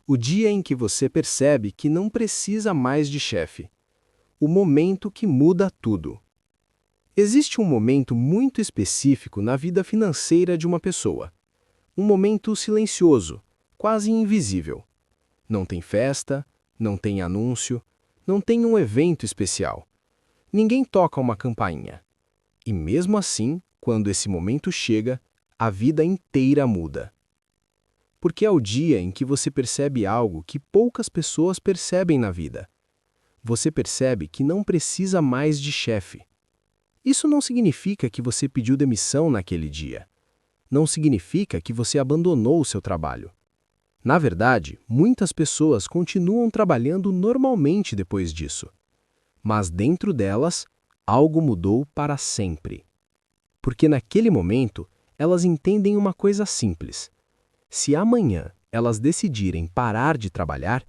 O dia em que você percebe que não precisa mais de chefe. O momento que muda tudo. Existe um momento muito específico na vida financeira de uma pessoa. Um momento silencioso, quase invisível. Não tem festa, não tem anúncio, não tem um evento especial. Ninguém toca uma campainha. E mesmo assim, quando esse momento chega, a vida inteira muda. Porque é o dia em que você percebe algo que poucas pessoas percebem na vida. Você percebe que não precisa mais de chefe. Isso não significa que você pediu demissão naquele dia. Não significa que você abandonou o seu trabalho. Na verdade, muitas pessoas continuam trabalhando normalmente depois disso. Mas dentro delas, algo mudou para sempre. Porque naquele momento, elas entendem uma coisa simples. Se amanhã elas decidirem parar de trabalhar,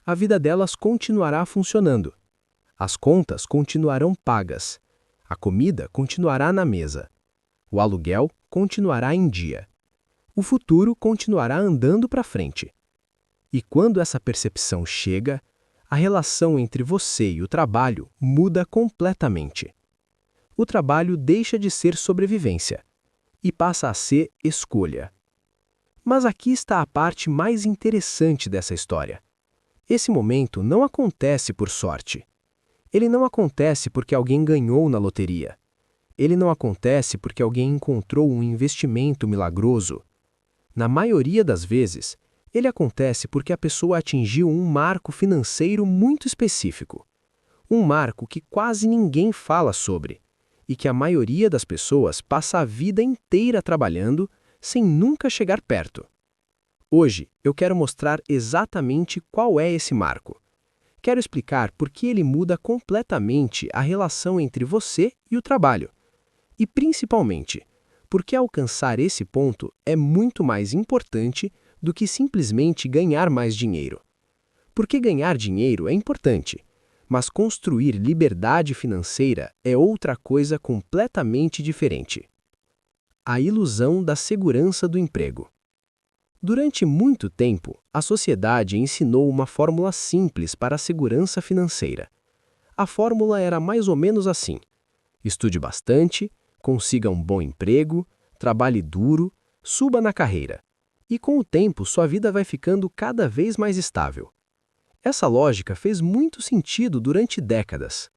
a vida delas continuará funcionando. As contas continuarão pagas. A comida continuará na mesa. O aluguel continuará em dia. O futuro continuará andando para frente. E quando essa percepção chega, a relação entre você e o trabalho muda completamente. O trabalho deixa de ser sobrevivência e passa a ser escolha. Mas aqui está a parte mais interessante dessa história. Esse momento não acontece por sorte. Ele não acontece porque alguém ganhou na loteria. Ele não acontece porque alguém encontrou um investimento milagroso. Na maioria das vezes, ele acontece porque a pessoa atingiu um marco financeiro muito específico. Um marco que quase ninguém fala sobre e que a maioria das pessoas passa a vida inteira trabalhando sem nunca chegar perto. Hoje, eu quero mostrar exatamente qual é esse marco. Quero explicar por que ele muda completamente a relação entre você e o trabalho. E, principalmente, por que alcançar esse ponto é muito mais importante do que simplesmente ganhar mais dinheiro. Porque ganhar dinheiro é importante, mas construir liberdade financeira é outra coisa completamente diferente. A ilusão da segurança do emprego. Durante muito tempo, a sociedade ensinou uma fórmula simples para a segurança financeira. A fórmula era mais ou menos assim: estude bastante, consiga um bom emprego, trabalhe duro, suba na carreira. E com o tempo, sua vida vai ficando cada vez mais estável. Essa lógica fez muito sentido durante décadas,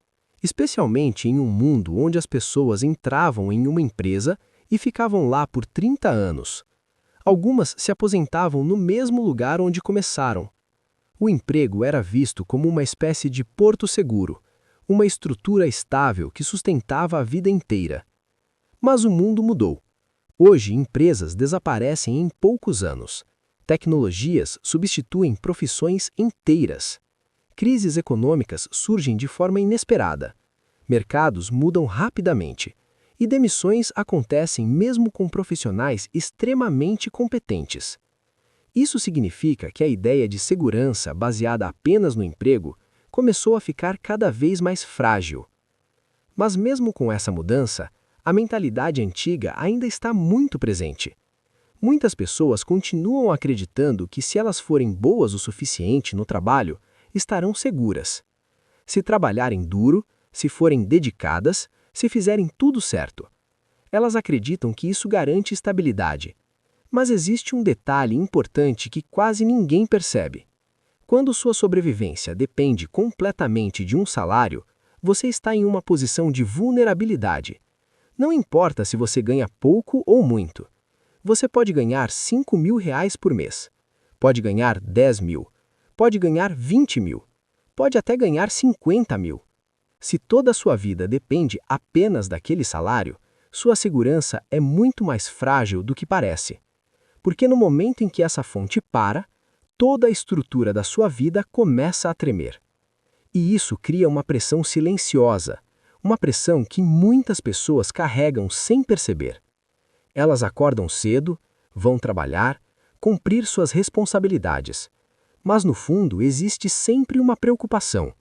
especialmente em um mundo onde as pessoas entravam em uma empresa e ficavam lá por 30 anos. Algumas se aposentavam no mesmo lugar onde começaram. O emprego era visto como uma espécie de porto seguro, uma estrutura estável que sustentava a vida inteira. Mas o mundo mudou. Hoje, empresas desaparecem em poucos anos. Tecnologias substituem profissões inteiras. Crises econômicas surgem de forma inesperada. Mercados mudam rapidamente. E demissões acontecem mesmo com profissionais extremamente competentes. Isso significa que a ideia de segurança baseada apenas no emprego começou a ficar cada vez mais frágil. Mas mesmo com essa mudança, a mentalidade antiga ainda está muito presente. Muitas pessoas continuam acreditando que se elas forem boas o suficiente no trabalho, estarão seguras. Se trabalharem duro, se forem dedicadas, se fizerem tudo certo. Elas acreditam que isso garante estabilidade. Mas existe um detalhe importante que quase ninguém percebe. Quando sua sobrevivência depende completamente de um salário, você está em uma posição de vulnerabilidade. Não importa se você ganha pouco ou muito. Você pode ganhar R$ 5.000 por mês. Pode ganhar 10 mil. Pode ganhar 20 mil. Pode até ganhar 50 mil. Se toda a sua vida depende apenas daquele salário, sua segurança é muito mais frágil do que parece. Porque no momento em que essa fonte para, toda a estrutura da sua vida começa a tremer. E isso cria uma pressão silenciosa, uma pressão que muitas pessoas carregam sem perceber. Elas acordam cedo, vão trabalhar, cumprir suas responsabilidades. Mas no fundo existe sempre uma preocupação.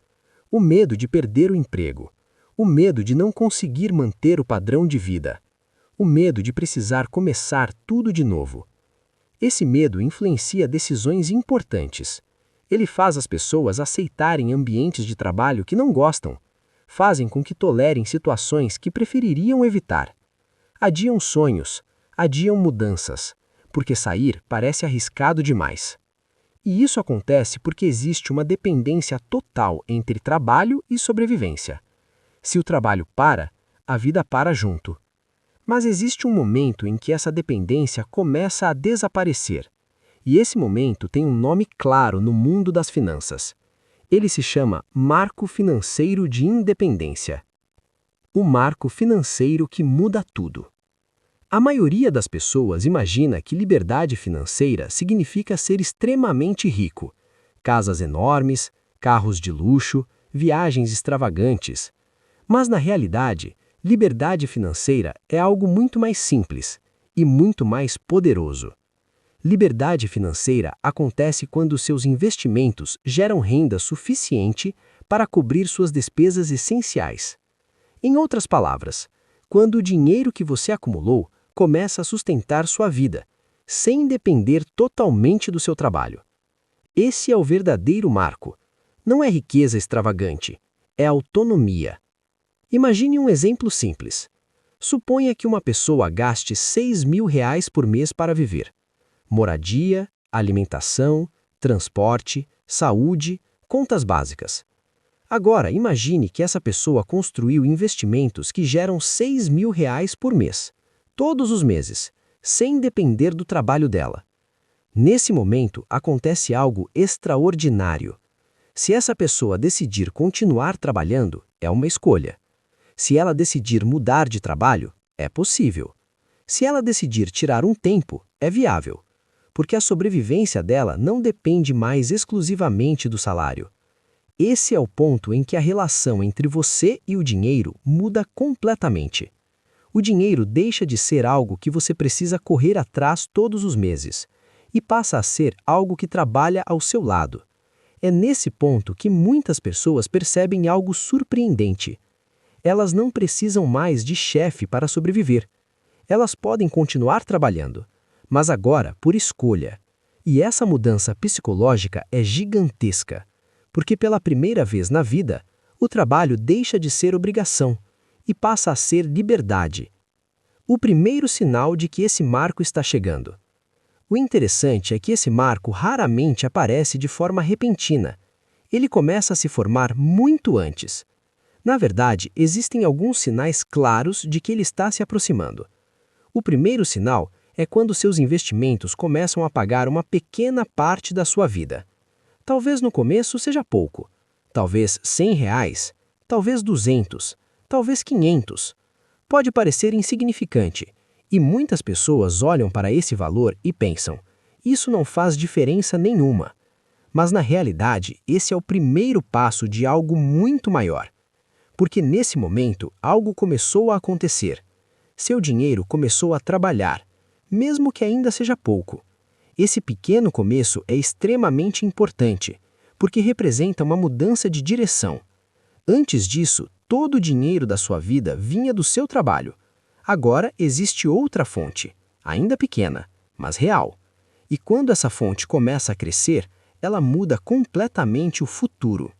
O medo de perder o emprego, o medo de não conseguir manter o padrão de vida, o medo de precisar começar tudo de novo. Esse medo influencia decisões importantes. Ele faz as pessoas aceitarem ambientes de trabalho que não gostam, fazem com que tolerem situações que prefeririam evitar. Adiam sonhos, adiam mudanças, porque sair parece arriscado demais. E isso acontece porque existe uma dependência total entre trabalho e sobrevivência. Se o trabalho para, a vida para junto. Mas existe um momento em que essa dependência começa a desaparecer. E esse momento tem um nome claro no mundo das finanças. Ele se chama Marco Financeiro de Independência. O marco financeiro que muda tudo. A maioria das pessoas imagina que liberdade financeira significa ser extremamente rico. Casas enormes, carros de luxo, viagens extravagantes. Mas na realidade, liberdade financeira é algo muito mais simples e muito mais poderoso. Liberdade financeira acontece quando seus investimentos geram renda suficiente para cobrir suas despesas essenciais. Em outras palavras, quando o dinheiro que você acumulou começa a sustentar sua vida, sem depender totalmente do seu trabalho. Esse é o verdadeiro marco. Não é riqueza extravagante, é autonomia. Imagine um exemplo simples. Suponha que uma pessoa gaste R$ 6.000 por mês para viver. Moradia, alimentação, transporte, saúde, contas básicas. Agora, imagine que essa pessoa construiu investimentos que geram R$ 6.000 por mês, todos os meses, sem depender do trabalho dela. Nesse momento, acontece algo extraordinário. Se essa pessoa decidir continuar trabalhando, é uma escolha. Se ela decidir mudar de trabalho, é possível. Se ela decidir tirar um tempo, é viável. Porque a sobrevivência dela não depende mais exclusivamente do salário. Esse é o ponto em que a relação entre você e o dinheiro muda completamente. O dinheiro deixa de ser algo que você precisa correr atrás todos os meses e passa a ser algo que trabalha ao seu lado. É nesse ponto que muitas pessoas percebem algo surpreendente. Elas não precisam mais de chefe para sobreviver. Elas podem continuar trabalhando, mas agora por escolha. E essa mudança psicológica é gigantesca, porque pela primeira vez na vida, o trabalho deixa de ser obrigação e passa a ser liberdade. O primeiro sinal de que esse marco está chegando. O interessante é que esse marco raramente aparece de forma repentina. Ele começa a se formar muito antes. Na verdade, existem alguns sinais claros de que ele está se aproximando. O primeiro sinal é quando seus investimentos começam a pagar uma pequena parte da sua vida. Talvez no começo seja pouco, talvez R$ 100, talvez 200, talvez 500. Pode parecer insignificante, e muitas pessoas olham para esse valor e pensam, isso não faz diferença nenhuma. Mas na realidade, esse é o primeiro passo de algo muito maior. Porque nesse momento, algo começou a acontecer. Seu dinheiro começou a trabalhar, mesmo que ainda seja pouco. Esse pequeno começo é extremamente importante, porque representa uma mudança de direção. Antes disso, todo o dinheiro da sua vida vinha do seu trabalho. Agora existe outra fonte, ainda pequena, mas real. E quando essa fonte começa a crescer, ela muda completamente o futuro.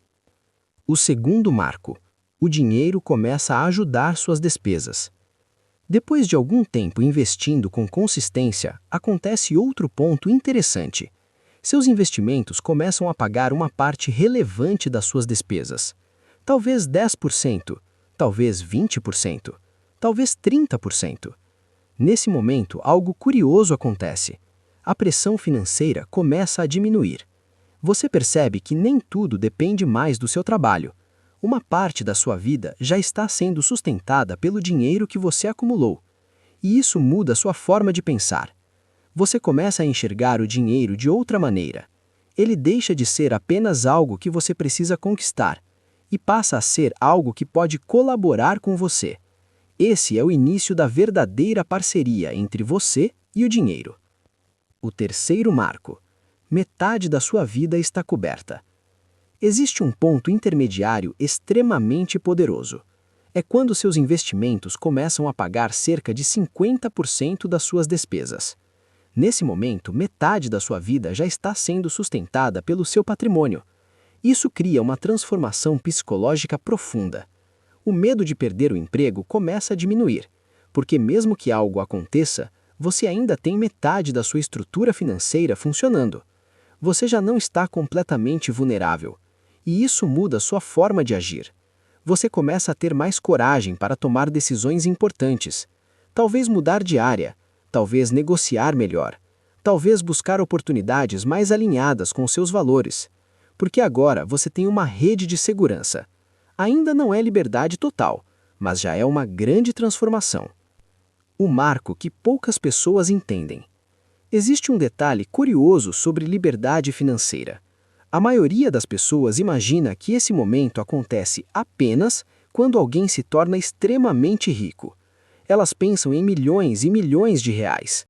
O segundo marco. O dinheiro começa a ajudar suas despesas. Depois de algum tempo investindo com consistência, acontece outro ponto interessante. Seus investimentos começam a pagar uma parte relevante das suas despesas. Talvez 10%, talvez 20%, talvez 30%. Nesse momento, algo curioso acontece. A pressão financeira começa a diminuir. Você percebe que nem tudo depende mais do seu trabalho. Uma parte da sua vida já está sendo sustentada pelo dinheiro que você acumulou. E isso muda sua forma de pensar. Você começa a enxergar o dinheiro de outra maneira. Ele deixa de ser apenas algo que você precisa conquistar e passa a ser algo que pode colaborar com você. Esse é o início da verdadeira parceria entre você e o dinheiro. O terceiro marco. Metade da sua vida está coberta. Existe um ponto intermediário extremamente poderoso. É quando seus investimentos começam a pagar cerca de 50% das suas despesas. Nesse momento, metade da sua vida já está sendo sustentada pelo seu patrimônio. Isso cria uma transformação psicológica profunda. O medo de perder o emprego começa a diminuir, porque mesmo que algo aconteça, você ainda tem metade da sua estrutura financeira funcionando. Você já não está completamente vulnerável, e isso muda sua forma de agir. Você começa a ter mais coragem para tomar decisões importantes. Talvez mudar de área, talvez negociar melhor, talvez buscar oportunidades mais alinhadas com seus valores. Porque agora você tem uma rede de segurança. Ainda não é liberdade total, mas já é uma grande transformação. O marco que poucas pessoas entendem. Existe um detalhe curioso sobre liberdade financeira. A maioria das pessoas imagina que esse momento acontece apenas quando alguém se torna extremamente rico. Elas pensam em milhões e milhões de reais.